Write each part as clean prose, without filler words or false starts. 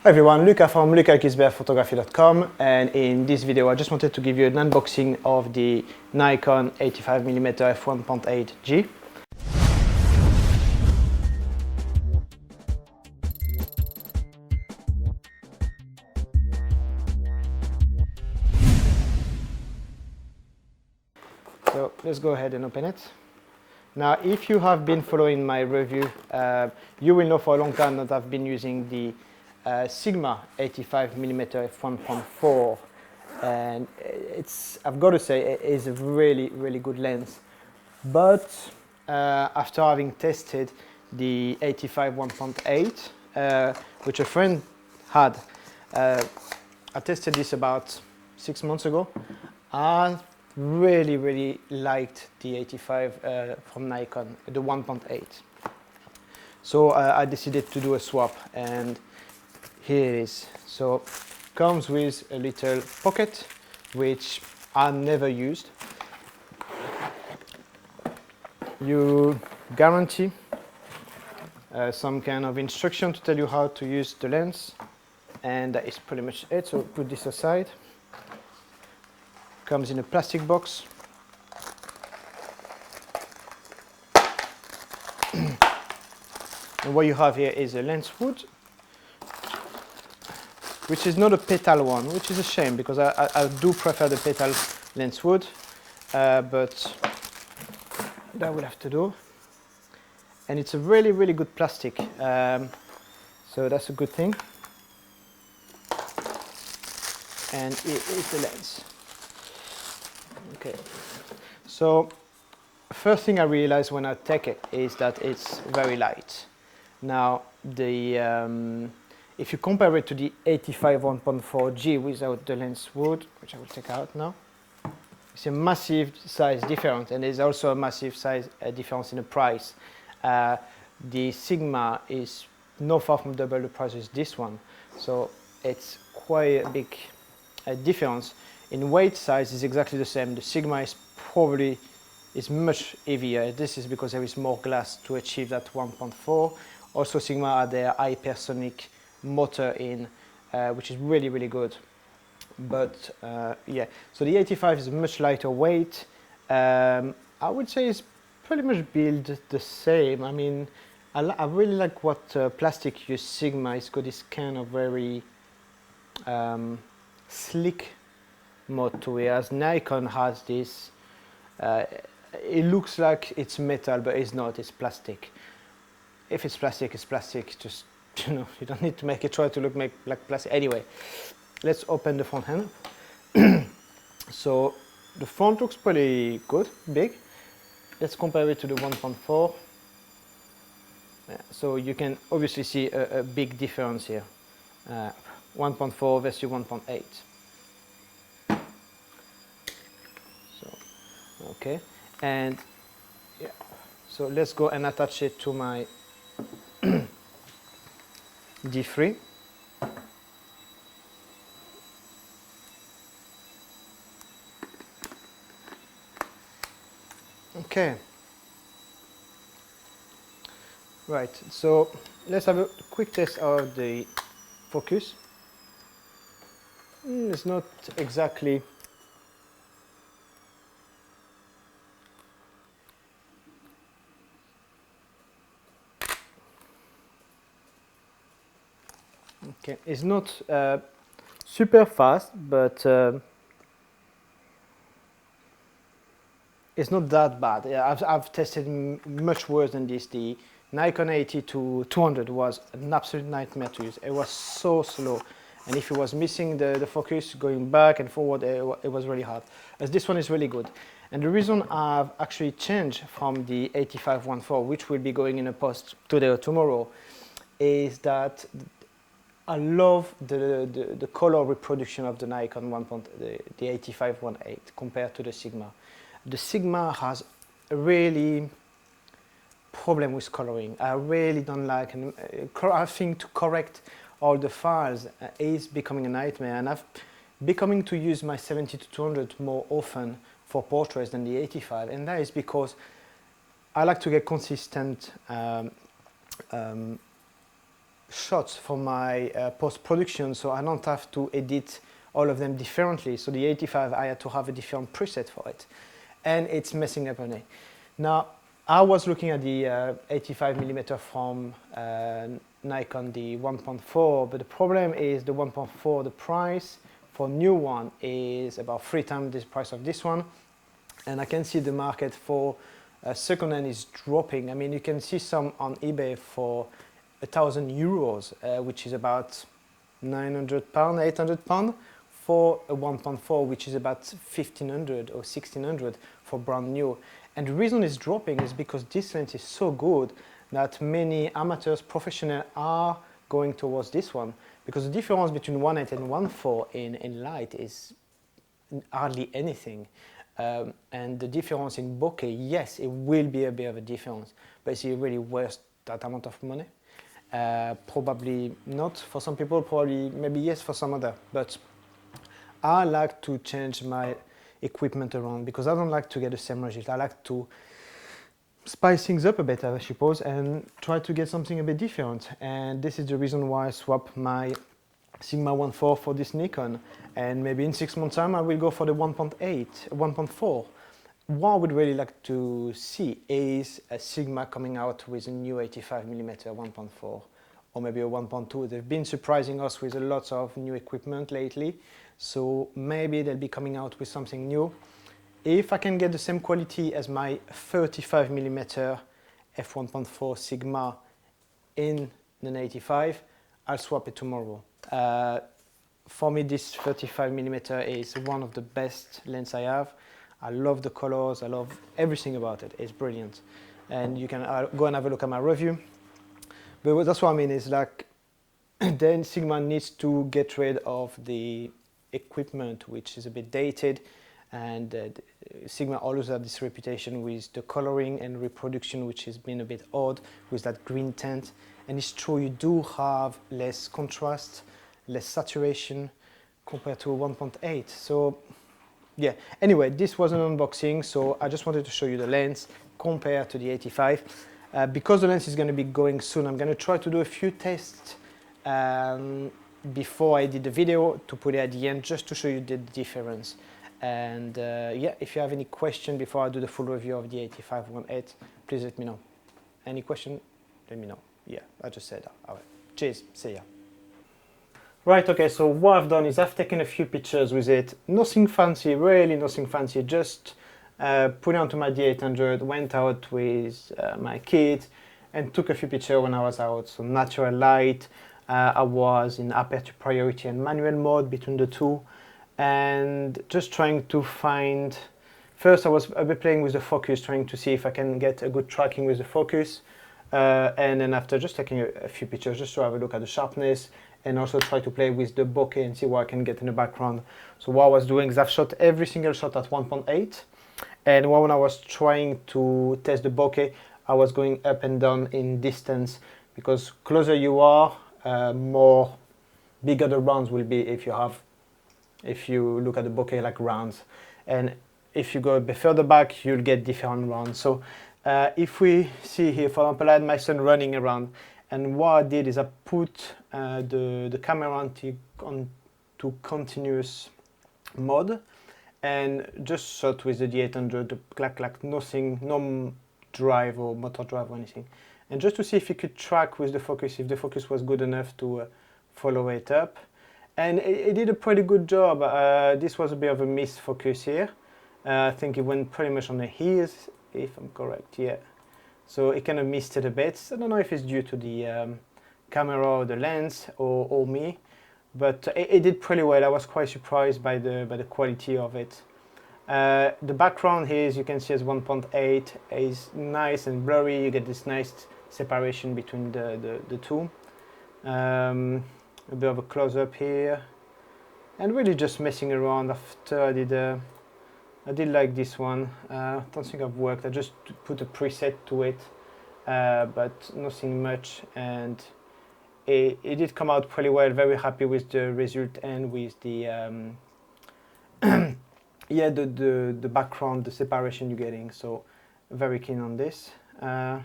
Hi everyone, Lukas from Gisbert and in this video I just wanted to give you an unboxing of the Nikon 85mm f1.8G. So let's go ahead and open it. Now if you have been following my review, you will know for a long time that I've been using the Sigma 85mm f1.4, and I've got to say it is a really good lens. But after having tested the 85 1.8, which a friend had, I tested this about 6 months ago. I really liked the 85 from Nikon, the 1.8. So I decided to do a swap, and here it is. So comes with a little pocket, which I never used. You guarantee some kind of instruction to tell you how to use the lens, and that is pretty much it. So put this aside. Comes in a plastic box. And what you have here is a lens hood, which is not a petal one, which is a shame because I do prefer the petal lens hood, but that will have to do. And it's a really good plastic, so that's a good thing. And here is the lens. Okay, so first thing I realized when I take it is that it's very light. Now if you compare it to the 85 1.4G without the lens hood, which I will take out now, it's a massive size difference, and there's also a massive size difference in the price. The Sigma is no far from double the price as this one, so it's quite a big difference. In weight size is exactly the same. The Sigma is much heavier. This is because there is more glass to achieve that 1.4. Also Sigma had their hypersonic motor in, which is really good. But yeah, so the 85 is much lighter weight. I would say it's pretty much built the same. I mean, I really like what plastic use Sigma. It's got this kind of very slick mode to it, as Nikon has this, it looks like it's metal, but it's not, it's plastic. If it's plastic, it's plastic. Just, you know, you don't need to try to look like plastic. Anyway, let's open the front hand. So the front looks pretty good, big. Let's compare it to the 1.4. So you can obviously see a big difference here. 1.4 versus 1.8. Okay, and yeah, so let's go and attach it to my D3. Okay, right, so let's have a quick test of the focus. It's not exactly okay, it's not super fast, but it's not that bad. Yeah, I've tested much worse than this. The Nikon 80-200 was an absolute nightmare to use. It was so slow, and if it was missing the focus going back and forward, it was really hard. As this one is really good. And the reason I've actually changed from the 85 1.4, which will be going in a post today or tomorrow, is that I love the color reproduction of the Nikon the 85 1.8 compared to the Sigma. The Sigma has a really problem with coloring. I really don't like, and I think to correct all the files is becoming a nightmare, and I've becoming to use my 70-200 more often for portraits than the 85, and that is because I like to get consistent shots for my post-production, so I don't have to edit all of them differently. So the 85, I had to have a different preset for it, and it's messing up on it. Now, I was looking at the 85mm from Nikon, the 1.4, but the problem is the 1.4, the price for new one is about 3 times the price of this one, and I can see the market for second hand is dropping. I mean, you can see some on eBay for €1,000, which is about £900, £800 for a 1.4, which is about 1,500 or 1,600 for brand new. And the reason it's dropping is because this lens is so good that many amateurs, professionals are going towards this one, because the difference between 1.8 and 1.4 in light is hardly anything. And the difference in bokeh, yes, it will be a bit of a difference, but is it really worth that amount of money? Probably not. For some people, probably, maybe yes for some other, but I like to change my equipment around because I don't like to get the same result. I like to spice things up a bit, I suppose, and try to get something a bit different. And this is the reason why I swapped my Sigma 1.4 for this Nikon. And maybe in 6 months' time, I will go for the 1.8, 1.4. What I would really like to see is a Sigma coming out with a new 85mm 1.4 or maybe a 1.2. They've been surprising us with a lot of new equipment lately, so maybe they'll be coming out with something new. If I can get the same quality as my 35mm f1.4 Sigma in an 85, I'll swap it tomorrow. For me, this 35mm is one of the best lens I have. I love the colors, I love everything about it. It's brilliant. And you can go and have a look at my review. But that's what I mean, is like, then Sigma needs to get rid of the equipment, which is a bit dated. And Sigma always had this reputation with the coloring and reproduction, which has been a bit odd with that green tint. And it's true, you do have less contrast, less saturation compared to a 1.8. So yeah, anyway, this was an unboxing, so I just wanted to show you the lens compared to the 85. Because the lens is going to be going soon, I'm going to try to do a few tests before I did the video to put it at the end, just to show you the difference. And yeah, if you have any question before I do the full review of the 85-1.8, please let me know. Any question, let me know. Yeah, I just said that. All right, cheers, see ya. Right, okay, so what I've done is I've taken a few pictures with it. Nothing fancy, really nothing fancy, just put it onto my D800, went out with my kids and took a few pictures when I was out. So natural light, I was in aperture priority and manual mode between the two, and just trying to find, first I was a bit playing with the focus, trying to see if I can get a good tracking with the focus, and then after just taking a few pictures just to have a look at the sharpness, and also try to play with the bokeh and see what I can get in the background. So what I was doing is I've shot every single shot at 1.8, and when I was trying to test the bokeh, I was going up and down in distance, because closer you are, more bigger the rounds will be if you look at the bokeh like rounds, and if you go a bit further back, you'll get different rounds. So if we see here, for example, I had my son running around, and what I did is I put the camera onto continuous mode and just shot with the D800, like nothing, no drive or motor drive or anything. And just to see if you could track with the focus, if the focus was good enough to follow it up. And it did a pretty good job. This was a bit of a missed focus here. I think it went pretty much on the ears, if I'm correct, yeah. So it kind of missed it a bit. I don't know if it's due to the camera or the lens or me, but it did pretty well. I was quite surprised by the quality of it. The background here, as you can see, is 1.8, is nice and blurry. You get this nice separation between the two. A bit of a close-up here, and really just messing around after I did like this one. I don't think I've worked. I just put a preset to it, but nothing much, and it did come out pretty well. Very happy with the result and with the yeah, the background, the separation you're getting. So very keen on this. A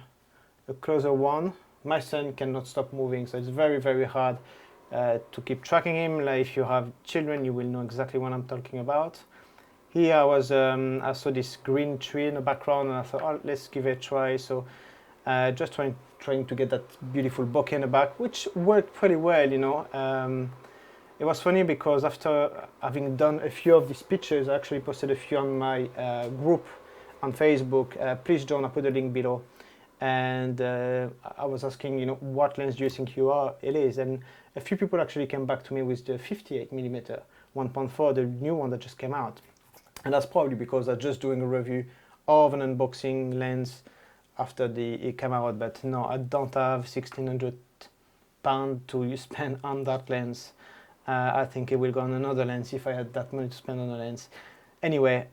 closer one my son cannot stop moving, so it's very, very hard to keep tracking him. Like if you have children, you will know exactly what I'm talking about. Here I saw this green tree in the background, and I thought, oh, let's give it a try. So just trying to get that beautiful bokeh in the back, which worked pretty well, you know. It was funny because after having done a few of these pictures, I actually posted a few on my group on Facebook. Please join, I put a link below. And I was asking, you know, what lens do you think it is? And a few people actually came back to me with the 58mm 1.4, the new one that just came out. And that's probably because I'm just doing a review of an unboxing lens after it came out. But no, I don't have £1,600 to spend on that lens. I think it will go on another lens if I had that money to spend on a lens. Anyway,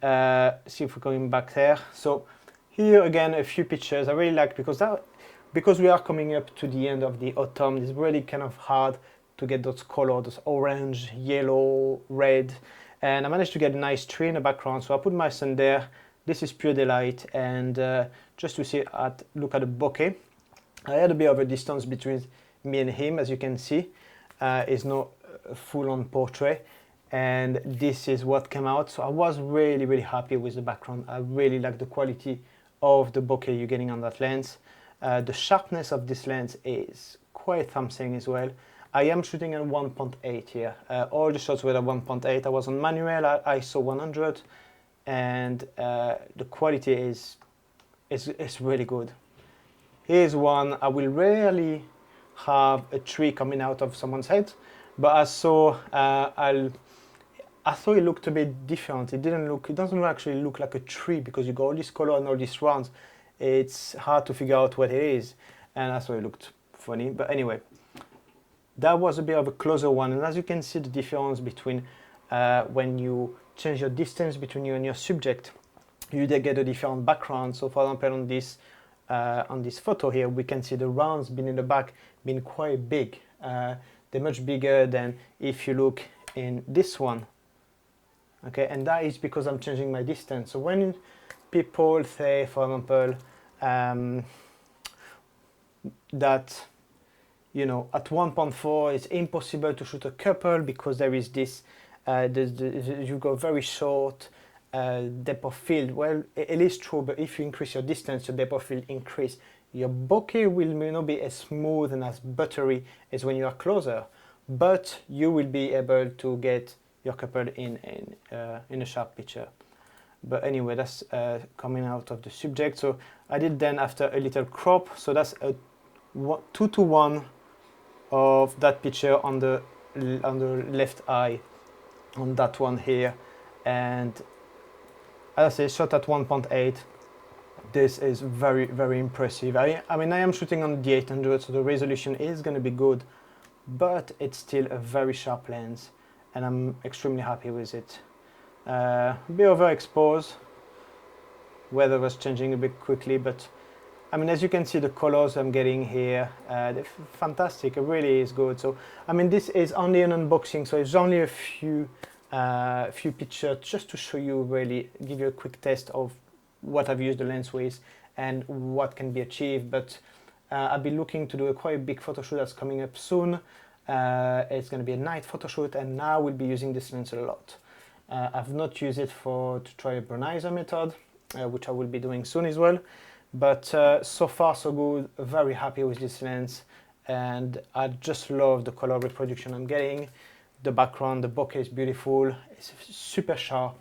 see if we're going back there. So here again, a few pictures I really like because we are coming up to the end of the autumn. It's really kind of hard to get those colors, those orange, yellow, red. And I managed to get a nice tree in the background. So I put my son there. This is pure delight. And just to look at the bokeh, I had a bit of a distance between me and him, as you can see. It's not a full-on portrait, and this is what came out. So I was really, really happy with the background. I really like the quality of the bokeh you're getting on that lens. The sharpness of this lens is quite something as well. I am shooting at 1.8 here. All the shots were at 1.8. I was on manual at ISO 100, and the quality is really good. Here's one. I will rarely have a tree coming out of someone's head, but I thought it looked a bit different. It doesn't actually look like a tree because you got all this color and all these rounds. It's hard to figure out what it is, and I thought it looked funny. But anyway, that was a bit of a closer one, and as you can see the difference between when you change your distance between you and your subject, you get a different background. So for example, on this photo here, we can see the rounds being in the back being quite big. They're much bigger than if you look in this one. Okay, and that is because I'm changing my distance. So when people say, for example, that, you know, at 1.4 it's impossible to shoot a couple because there is this, you go very short depth of field. Well, it is true, but if you increase your distance, your depth of field increase. Your bokeh may not be as smooth and as buttery as when you are closer, but you will be able to get your couple in a sharp picture. But anyway, that's coming out of the subject. So I did then after a little crop. So that's a 2:1 of that picture on the left eye, on that one here, and as I say, shot at 1.8. This is very, very impressive. I mean, I am shooting on the 800, so the resolution is going to be good, but it's still a very sharp lens, and I'm extremely happy with it. A bit overexposed, weather was changing a bit quickly, but I mean, as you can see, the colors I'm getting here, they're fantastic. It really is good. So I mean, this is only an unboxing, so it's only a few pictures just to show you, really give you a quick test of what I've used the lens with and what can be achieved. But I'll be looking to do a quite big photo shoot that's coming up soon. It's going to be a night photo shoot, and now we'll be using this lens a lot. I've not used it to try a Brownizer method, which I will be doing soon as well. But so far so good. Very happy with this lens, and I just love the color reproduction I'm getting. The background, the bokeh is beautiful. It's super sharp.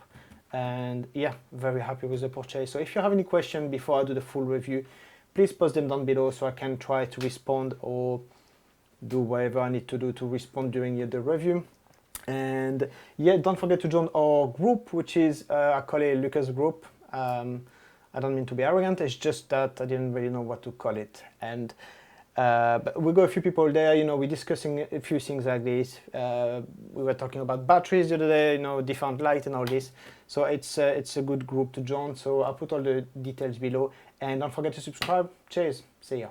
And yeah, very happy with the purchase. So if you have any questions before I do the full review, please post them down below so I can try to respond or do whatever I need to do to respond during the review. And yeah, don't forget to join our group, which is I call it Lukas group. I don't mean to be arrogant, it's just that I didn't really know what to call it. And but we got a few people there, you know, we're discussing a few things like this. We were talking about batteries the other day, you know, different light and all this. So it's a good group to join. So I'll put all the details below, and don't forget to subscribe. Cheers, see ya.